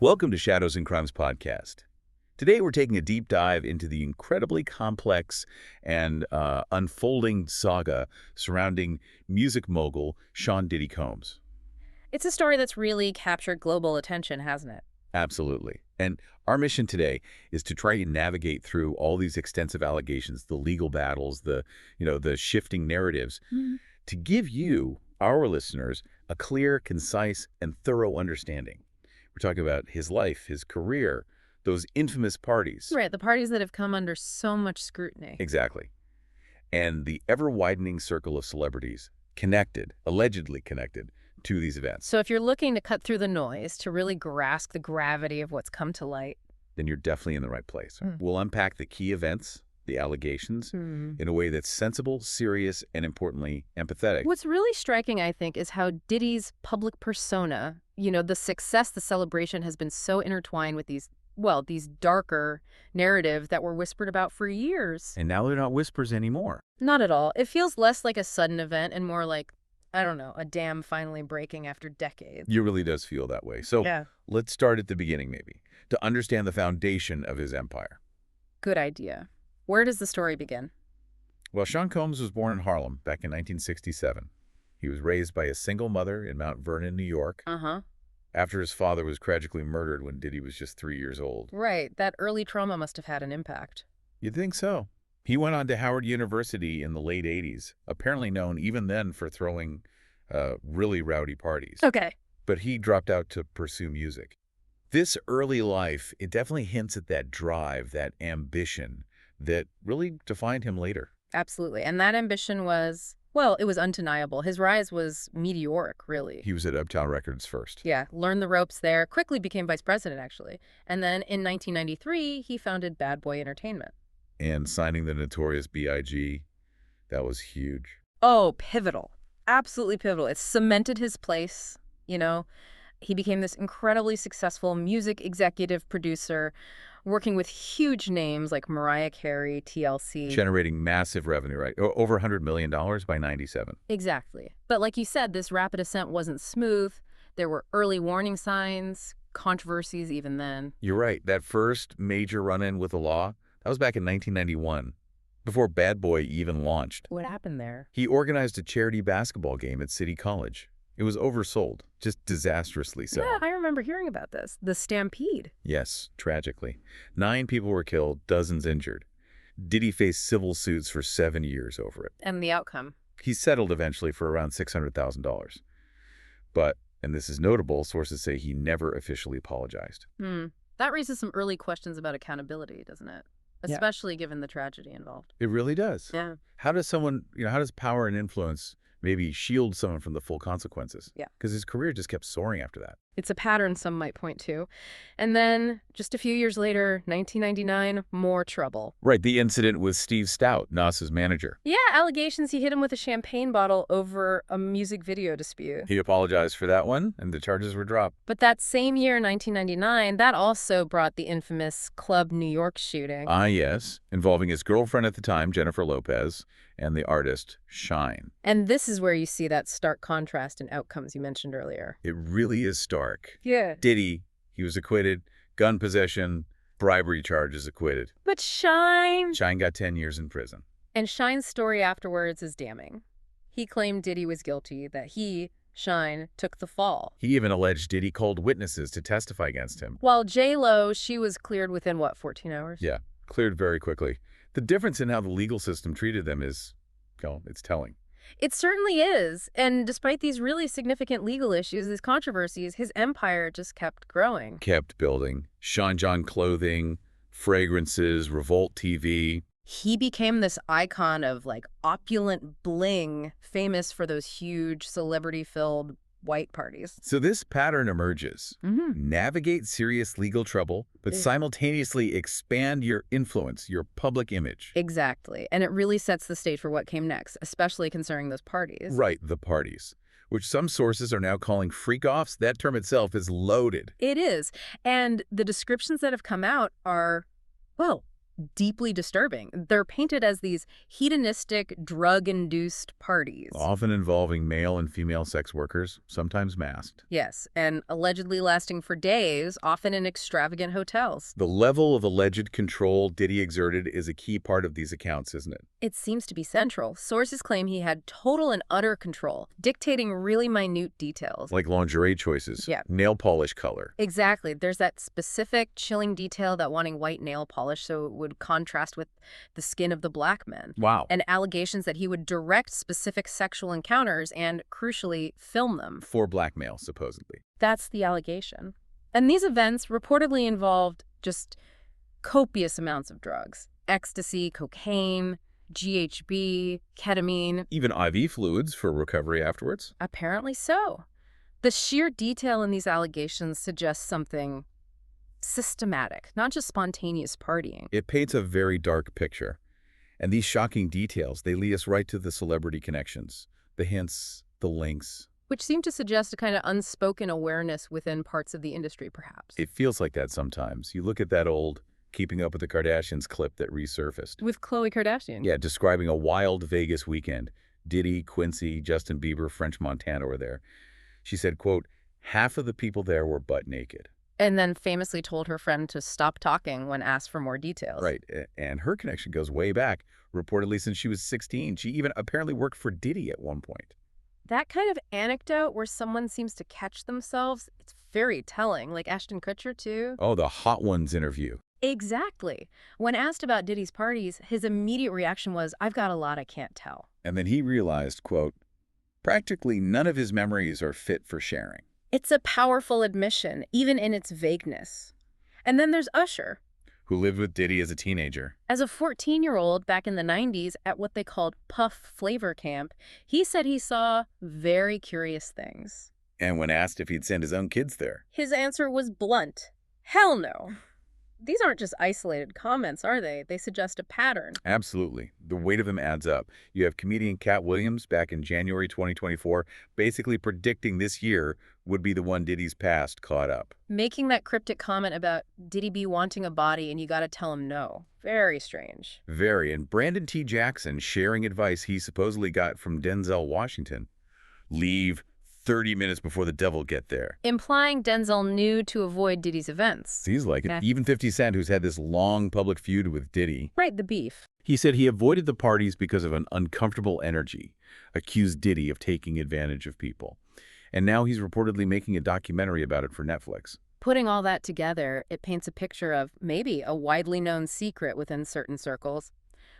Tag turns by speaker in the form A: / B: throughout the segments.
A: Welcome to Shadows and Crimes podcast. Today we're taking a deep dive into the incredibly complex and unfolding saga surrounding music mogul Sean Diddy Combs.
B: It's a story that's really captured global attention, hasn't it?
A: Absolutely. And our mission today is to try and navigate through all these extensive allegations, the legal battles, the shifting narratives, to give you, our listeners, a clear, concise, and thorough understanding. We're talking about his life, his career, those infamous parties.
B: Right, the parties that have come under so much scrutiny.
A: Exactly. And the ever-widening circle of celebrities connected, allegedly connected, to these events.
B: So if you're looking to cut through the noise, to really grasp the gravity of what's come to light,
A: then you're definitely in the right place. We'll unpack the key events, the allegations, in a way that's sensible, serious, and importantly, empathetic.
B: What's really striking, I think, is how Diddy's public persona, the success, the celebration has been so intertwined with these darker narratives that were whispered about for years.
A: And now they're not whispers anymore.
B: Not at all. It feels less like a sudden event and more like, I don't know, a dam finally breaking after decades.
A: It really does feel that way. So let's start at the beginning, maybe, to understand the foundation of his empire.
B: Good idea. Where does the story begin?
A: Well, Sean Combs was born in Harlem back in 1967. He was raised by a single mother in Mount Vernon, New York. After his father was tragically murdered when Diddy was just 3 years old.
B: Right. That early trauma must have had an impact.
A: You'd think so. He went on to Howard University in the late 80s, apparently known even then for throwing really rowdy parties.
B: Okay.
A: But he dropped out to pursue music. This early life, it definitely hints at that drive, that ambition that really defined him later.
B: Absolutely. And that ambition was, well, it was undeniable. His rise was meteoric, really.
A: He was at Uptown Records first.
B: Yeah, learned the ropes there, quickly became vice president, actually. And then in 1993, he founded Bad Boy Entertainment.
A: And signing the notorious B.I.G., that was huge.
B: Oh, pivotal. Absolutely pivotal. It cemented his place, He became this incredibly successful music executive producer, working with huge names like Mariah Carey, TLC.
A: Generating massive revenue, right? Over $100 million by 97.
B: Exactly. But like you said, this rapid ascent wasn't smooth. There were early warning signs, controversies even then.
A: You're right. That first major run-in with the law, that was back in 1991, before Bad Boy even launched.
B: What happened there?
A: He organized a charity basketball game at City College. It was oversold, just disastrously so.
B: Yeah, I remember hearing about this. The stampede.
A: Yes, tragically. 9 people were killed, dozens injured. Diddy faced civil suits for 7 years over it.
B: And the outcome?
A: He settled eventually for around $600,000. But, and this is notable, sources say he never officially apologized.
B: That raises some early questions about accountability, doesn't it? Especially given the tragedy involved.
A: It really does.
B: Yeah.
A: How does someone, how does power and influence maybe shield someone from the full consequences?
B: Yeah.
A: Because his career just kept soaring after that.
B: It's a pattern some might point to. And then, just a few years later, 1999, more trouble.
A: Right, the incident with Steve Stout, Nas's manager.
B: Yeah, allegations he hit him with a champagne bottle over a music video dispute.
A: He apologized for that one, and the charges were dropped.
B: But that same year, 1999, that also brought the infamous Club New York shooting.
A: Ah, yes, involving his girlfriend at the time, Jennifer Lopez, and the artist, Shine.
B: And this is where you see that stark contrast in outcomes you mentioned earlier.
A: It really is stark.
B: Yeah.
A: Diddy, he was acquitted. Gun possession, bribery charges, acquitted.
B: But Shine
A: got 10 years in prison.
B: And Shine's story afterwards is damning. He claimed Diddy was guilty, that he, Shine, took the fall.
A: He even alleged Diddy called witnesses to testify against him.
B: While J-Lo, she was cleared within, 14 hours?
A: Yeah, cleared very quickly. The difference in how the legal system treated them is, it's telling.
B: It certainly is. And despite these really significant legal issues, these controversies, his empire just kept growing.
A: Kept building. Sean John clothing, fragrances, Revolt TV.
B: He became this icon of opulent bling, famous for those huge celebrity-filled white parties.
A: So this pattern emerges. Navigate serious legal trouble, but simultaneously expand your influence, your public image.
B: Exactly. And it really sets the stage for what came next, especially concerning those parties.
A: Right, the parties, which some sources are now calling freak-offs. That term itself is loaded.
B: It is. And the descriptions that have come out are, deeply disturbing. They're painted as these hedonistic, drug-induced parties.
A: Often involving male and female sex workers, sometimes masked.
B: Yes, and allegedly lasting for days, often in extravagant hotels.
A: The level of alleged control Diddy exerted is a key part of these accounts, isn't it?
B: It seems to be central. Sources claim he had total and utter control, dictating really minute details.
A: Like lingerie choices,
B: Yeah.
A: nail polish color.
B: Exactly. There's that specific chilling detail that wanting white nail polish so it would contrast with the skin of the black men.
A: Wow.
B: And allegations that he would direct specific sexual encounters and, crucially, film them.
A: For blackmail, supposedly.
B: That's the allegation. And these events reportedly involved just copious amounts of drugs. Ecstasy, cocaine, GHB, ketamine.
A: Even IV fluids for recovery afterwards?
B: Apparently so. The sheer detail in these allegations suggests something systematic, not just spontaneous partying.
A: It paints a very dark picture. And these shocking details, they lead us right to the celebrity connections, the hints, the links.
B: Which seem to suggest a kind of unspoken awareness within parts of the industry, perhaps.
A: It feels like that sometimes. You look at that old Keeping Up with the Kardashians clip that resurfaced.
B: With Khloe Kardashian.
A: Yeah, describing a wild Vegas weekend. Diddy, Quincy, Justin Bieber, French Montana were there. She said, quote, half of the people there were butt naked.
B: And then famously told her friend to stop talking when asked for more details.
A: Right, and her connection goes way back, reportedly since she was 16. She even apparently worked for Diddy at one point.
B: That kind of anecdote where someone seems to catch themselves, it's very telling, like Ashton Kutcher, too.
A: Oh, the Hot Ones interview.
B: Exactly. When asked about Diddy's parties, his immediate reaction was, I've got a lot I can't tell.
A: And then he realized, quote, practically none of his memories are fit for sharing.
B: It's a powerful admission, even in its vagueness. And then there's Usher.
A: Who lived with Diddy as a teenager.
B: As a 14-year-old back in the 90s at what they called Puff Flavor Camp, he said he saw very curious things.
A: And when asked if he'd send his own kids there.
B: His answer was blunt. Hell no. These aren't just isolated comments, are they? They suggest a pattern.
A: Absolutely. The weight of them adds up. You have comedian Cat Williams back in January 2024 basically predicting this year would be the one Diddy's past caught up.
B: Making that cryptic comment about Diddy be wanting a body and you gotta tell him no. Very strange.
A: Very. And Brandon T. Jackson sharing advice he supposedly got from Denzel Washington. Leave 30 minutes before the devil get there.
B: Implying Denzel knew to avoid Diddy's events.
A: Seems like it. Even 50 Cent, who's had this long public feud with Diddy.
B: Right, the beef.
A: He said he avoided the parties because of an uncomfortable energy, accused Diddy of taking advantage of people. And now he's reportedly making a documentary about it for Netflix.
B: Putting all that together, it paints a picture of maybe a widely known secret within certain circles.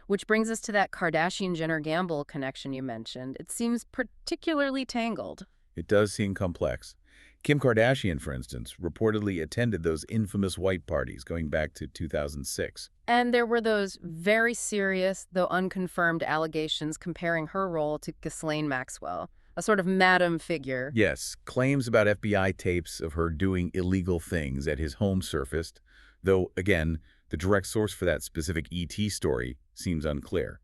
B: Which brings us to that Kardashian-Jenner-Gamble connection you mentioned. It seems particularly tangled.
A: It does seem complex. Kim Kardashian, for instance, reportedly attended those infamous white parties going back to 2006.
B: And there were those very serious, though unconfirmed, allegations comparing her role to Ghislaine Maxwell, a sort of madam figure.
A: Yes, claims about FBI tapes of her doing illegal things at his home surfaced, though, again, the direct source for that specific ET story seems unclear.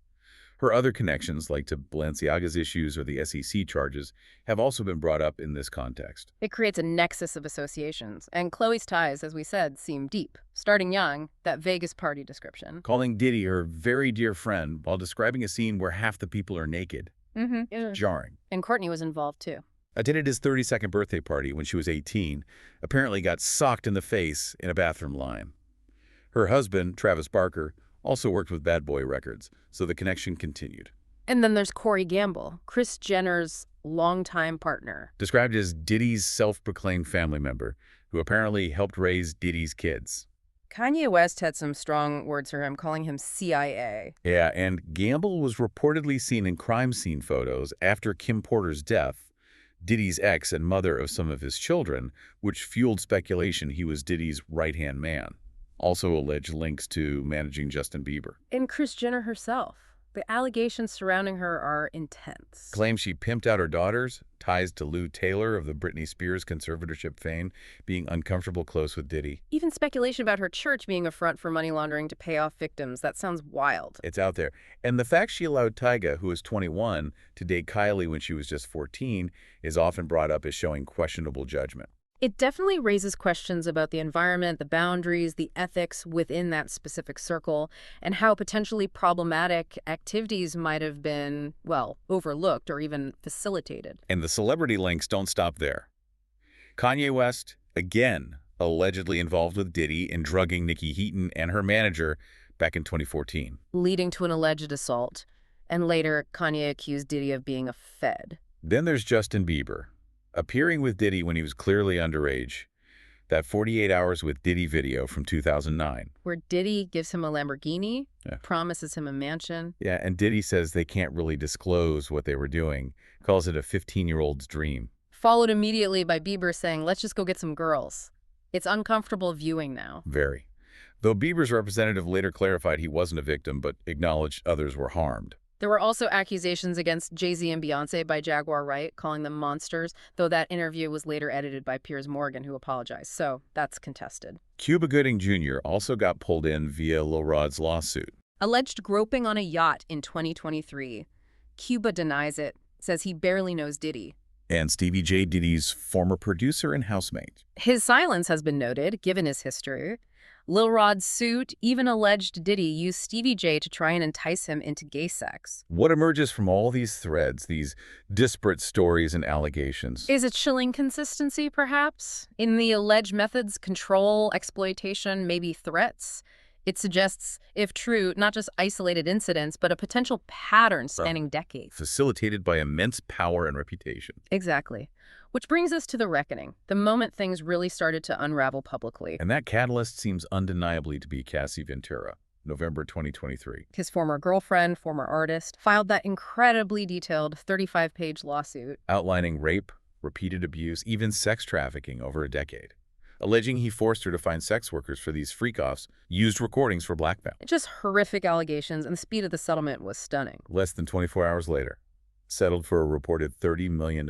A: Her other connections, like to Balenciaga's issues or the SEC charges, have also been brought up in this context.
B: It creates a nexus of associations, and Khloe's ties, as we said, seem deep. Starting young, that Vegas party description.
A: Calling Diddy her very dear friend while describing a scene where half the people are naked. Jarring.
B: And Courtney was involved, too.
A: Attended his 32nd birthday party when she was 18, apparently got socked in the face in a bathroom line. Her husband, Travis Barker, also worked with Bad Boy Records, so the connection continued.
B: And then there's Corey Gamble, Kris Jenner's longtime partner.
A: Described as Diddy's self-proclaimed family member, who apparently helped raise Diddy's kids.
B: Kanye West had some strong words for him, calling him CIA.
A: Yeah, and Gamble was reportedly seen in crime scene photos after Kim Porter's death, Diddy's ex and mother of some of his children, which fueled speculation he was Diddy's right-hand man. Also alleged links to managing Justin Bieber.
B: And Kris Jenner herself. The allegations surrounding her are intense.
A: Claims she pimped out her daughters, ties to Lou Taylor of the Britney Spears conservatorship fame, being uncomfortable close with Diddy.
B: Even speculation about her church being a front for money laundering to pay off victims. That sounds wild.
A: It's out there. And the fact she allowed Tyga, who was 21, to date Kylie when she was just 14 is often brought up as showing questionable judgment.
B: It definitely raises questions about the environment, the boundaries, the ethics within that specific circle, and how potentially problematic activities might have been, well, overlooked or even facilitated.
A: And the celebrity links don't stop there. Kanye West, again, allegedly involved with Diddy in drugging Nikki Heaton and her manager back in 2014.
B: Leading to an alleged assault. And later, Kanye accused Diddy of being a Fed.
A: Then there's Justin Bieber, appearing with Diddy when he was clearly underage. That 48 Hours with Diddy video from 2009.
B: Where Diddy gives him a Lamborghini,
A: Yeah.
B: promises him a mansion.
A: Yeah, and Diddy says they can't really disclose what they were doing, calls it a 15-year-old's dream.
B: Followed immediately by Bieber saying, let's just go get some girls. It's uncomfortable viewing now.
A: Very. Though Bieber's representative later clarified he wasn't a victim, but acknowledged others were harmed.
B: There were also accusations against Jay-Z and Beyoncé by Jaguar Wright, calling them monsters, though that interview was later edited by Piers Morgan, who apologized. So that's contested.
A: Cuba Gooding Jr. also got pulled in via Lil Rod's lawsuit.
B: Alleged groping on a yacht in 2023. Cuba denies it, says he barely knows Diddy.
A: And Stevie J. Diddy's former producer and housemate.
B: His silence has been noted, given his history. Lil Rod's suit even alleged Diddy used Stevie J to try and entice him into gay sex.
A: What emerges from all these threads, these disparate stories and allegations?
B: Is a chilling consistency, perhaps? In the alleged methods, control, exploitation, maybe threats? It suggests, if true, not just isolated incidents, but a potential pattern spanning decades.
A: Facilitated by immense power and reputation.
B: Exactly. Which brings us to the reckoning, the moment things really started to unravel publicly.
A: And that catalyst seems undeniably to be Cassie Ventura, November 2023.
B: His former girlfriend, former artist, filed that incredibly detailed 35-page lawsuit.
A: Outlining rape, repeated abuse, even sex trafficking over a decade. Alleging he forced her to find sex workers for these freak-offs, used recordings for blackmail.
B: Just horrific allegations, and the speed of the settlement was stunning.
A: Less than 24 hours later, settled for a reported $30 million.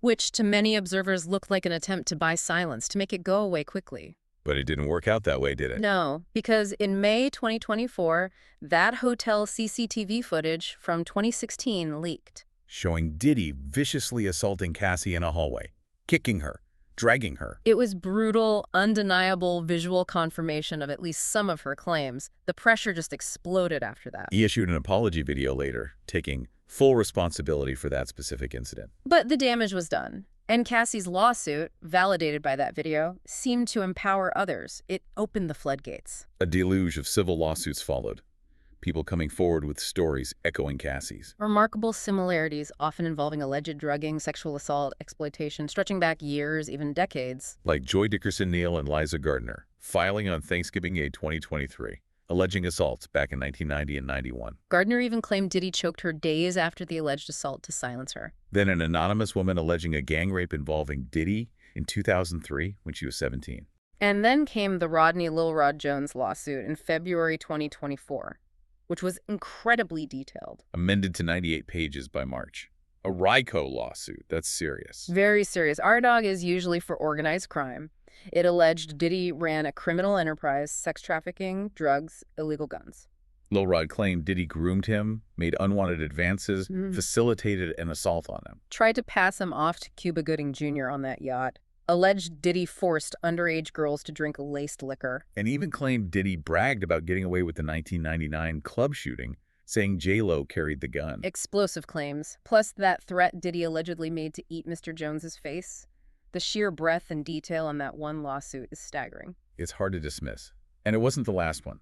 B: Which to many observers looked like an attempt to buy silence, to make it go away quickly.
A: But it didn't work out that way, did it?
B: No, because in May 2024, that hotel CCTV footage from 2016 leaked.
A: Showing Diddy viciously assaulting Cassie in a hallway, kicking her, dragging her.
B: It was brutal, undeniable visual confirmation of at least some of her claims. The pressure just exploded after that.
A: He issued an apology video later, taking full responsibility for that specific incident.
B: But the damage was done. And Cassie's lawsuit, validated by that video, seemed to empower others. It opened the floodgates.
A: A deluge of civil lawsuits followed. People coming forward with stories echoing Cassie's.
B: Remarkable similarities, often involving alleged drugging, sexual assault, exploitation, stretching back years, even decades.
A: Like Joy Dickerson Neal and Liza Gardner, filing on Thanksgiving Day 2023, alleging assaults back in 1990 and 91.
B: Gardner even claimed Diddy choked her days after the alleged assault to silence her.
A: Then an anonymous woman alleging a gang rape involving Diddy in 2003 when she was 17.
B: And then came the Rodney Lil Rod Jones lawsuit in February 2024. Which was incredibly detailed.
A: Amended to 98 pages by March. A RICO lawsuit. That's serious.
B: Very serious. RDOG is usually for organized crime. It alleged Diddy ran a criminal enterprise, sex trafficking, drugs, illegal guns.
A: Lil Rod claimed Diddy groomed him, made unwanted advances, facilitated an assault on him.
B: Tried to pass him off to Cuba Gooding Jr. on that yacht. Alleged Diddy forced underage girls to drink laced liquor.
A: And even claimed Diddy bragged about getting away with the 1999 club shooting, saying J-Lo carried the gun.
B: Explosive claims. Plus that threat Diddy allegedly made to eat Mr. Jones's face. The sheer breadth and detail on that one lawsuit is staggering.
A: It's hard to dismiss. And it wasn't the last one.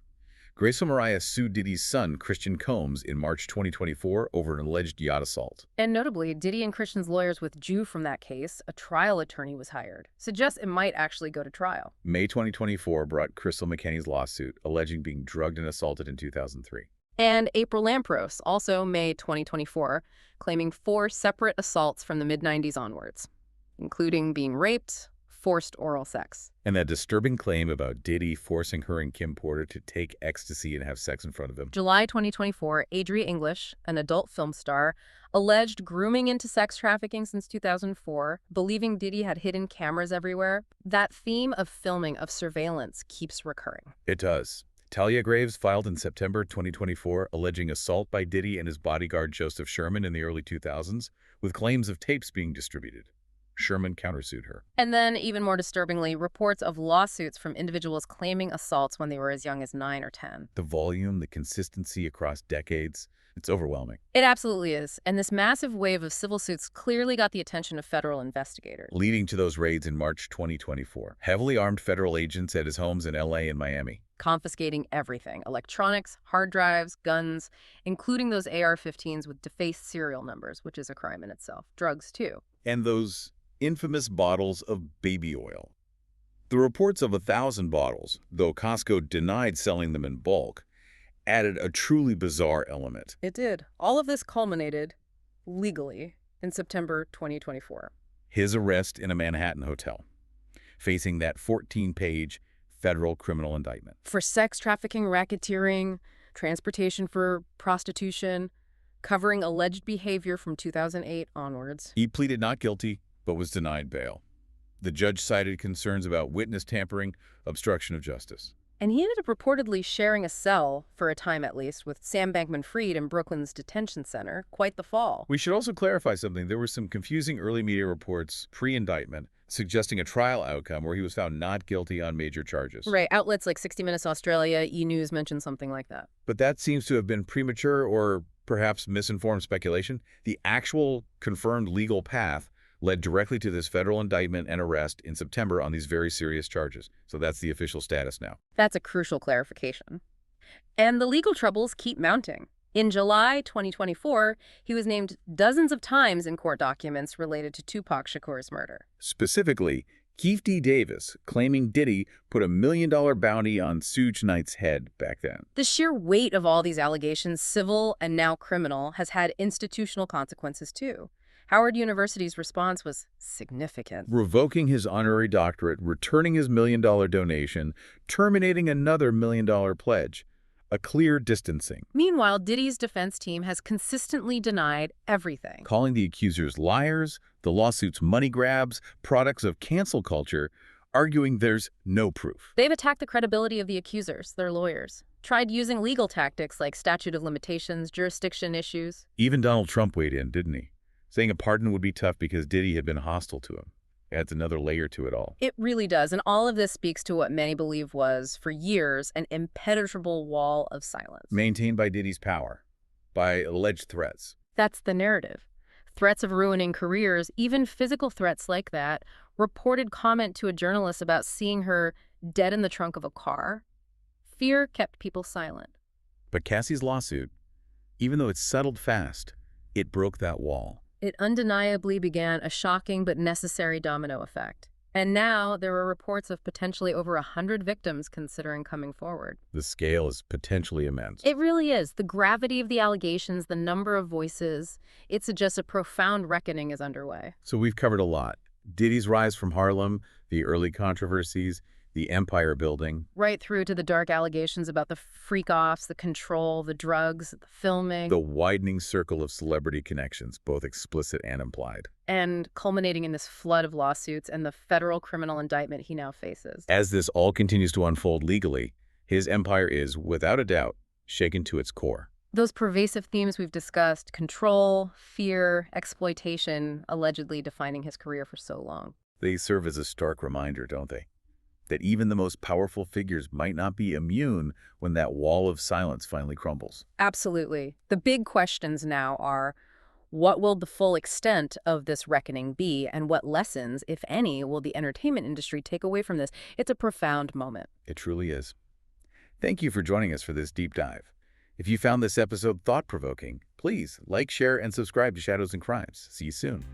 A: Grace Mariah sued Diddy's son, Christian Combs, in March 2024 over an alleged yacht assault.
B: And notably, Diddy and Christian's lawyers withdrew from that case. A trial attorney was hired. Suggests it might actually go to trial.
A: May 2024 brought Crystal McKenney's lawsuit, alleging being drugged and assaulted in 2003.
B: And April Lampros, also May 2024, claiming 4 separate assaults from the mid-90s onwards, including being raped, forced oral sex.
A: And that disturbing claim about Diddy forcing her and Kim Porter to take ecstasy and have sex in front of him.
B: July 2024, Adria English, an adult film star, alleged grooming into sex trafficking since 2004, believing Diddy had hidden cameras everywhere. That theme of filming, of surveillance, keeps recurring.
A: It does. Talia Graves filed in September 2024 alleging assault by Diddy and his bodyguard Joseph Sherman in the early 2000s, with claims of tapes being distributed. Sherman countersued her.
B: And then, even more disturbingly, reports of lawsuits from individuals claiming assaults when they were as young as 9 or 10.
A: The volume, the consistency across decades, it's overwhelming.
B: It absolutely is. And this massive wave of civil suits clearly got the attention of federal investigators.
A: Leading to those raids in March 2024. Heavily armed federal agents at his homes in LA and Miami.
B: Confiscating everything: electronics, hard drives, guns, including those AR-15s with defaced serial numbers, which is a crime in itself. Drugs, too.
A: And those infamous bottles of baby oil. The reports of 1,000 bottles, though Costco denied selling them in bulk, added a truly bizarre element.
B: It did. All of this culminated, legally, in September 2024.
A: His arrest in a Manhattan hotel, facing that 14-page federal criminal indictment.
B: For sex trafficking, racketeering, transportation for prostitution, covering alleged behavior from 2008 onwards.
A: He pleaded not guilty, but was denied bail. The judge cited concerns about witness tampering, obstruction of justice.
B: And he ended up reportedly sharing a cell, for a time at least, with Sam Bankman-Fried in Brooklyn's detention center. Quite the fall.
A: We should also clarify something. There were some confusing early media reports pre-indictment suggesting a trial outcome where he was found not guilty on major charges.
B: Right. Outlets like 60 Minutes Australia, E! News mentioned something like that.
A: But that seems to have been premature or perhaps misinformed speculation. The actual confirmed legal path led directly to this federal indictment and arrest in September on these very serious charges. So that's the official status now.
B: That's a crucial clarification. And the legal troubles keep mounting. In July 2024, he was named dozens of times in court documents related to Tupac Shakur's murder.
A: Specifically, Keefe D. Davis claiming Diddy put $1 million bounty on Suge Knight's head back then.
B: The sheer weight of all these allegations, civil and now criminal, has had institutional consequences too. Howard University's response was significant.
A: Revoking his honorary doctorate, returning his $1 million donation, terminating another $1 million pledge. A clear distancing.
B: Meanwhile, Diddy's defense team has consistently denied everything.
A: Calling the accusers liars, the lawsuits money grabs, products of cancel culture, arguing there's no proof.
B: They've attacked the credibility of the accusers, their lawyers, tried using legal tactics like statute of limitations, jurisdiction issues.
A: Even Donald Trump weighed in, didn't he? Saying a pardon would be tough because Diddy had been hostile to him. Adds another layer to it all.
B: It really does, and all of this speaks to what many believe was, for years, an impenetrable wall of silence.
A: Maintained by Diddy's power, by alleged threats.
B: That's the narrative. Threats of ruining careers, even physical threats like that, reported comment to a journalist about seeing her dead in the trunk of a car. Fear kept people silent.
A: But Cassie's lawsuit, even though it settled fast, it broke that wall.
B: It undeniably began a shocking but necessary domino effect. And now there are reports of potentially over 100 victims considering coming forward.
A: The scale is potentially immense.
B: It really is. The gravity of the allegations, the number of voices, it suggests a profound reckoning is underway.
A: So we've covered a lot. Diddy's rise from Harlem, the early controversies, the empire building.
B: Right through to the dark allegations about the freak-offs, the control, the drugs, the filming.
A: The widening circle of celebrity connections, both explicit and implied.
B: And culminating in this flood of lawsuits and the federal criminal indictment he now faces.
A: As this all continues to unfold legally, his empire is, without a doubt, shaken to its core.
B: Those pervasive themes we've discussed, control, fear, exploitation, allegedly defining his career for so long.
A: They serve as a stark reminder, don't they? That even the most powerful figures might not be immune when that wall of silence finally crumbles.
B: Absolutely. The big questions now are, what will the full extent of this reckoning be, and what lessons, if any, will the entertainment industry take away from this? It's a profound moment.
A: It truly is. Thank you for joining us for this deep dive. If you found this episode thought-provoking, please like, share, and subscribe to Shadows and Crimes. See you soon.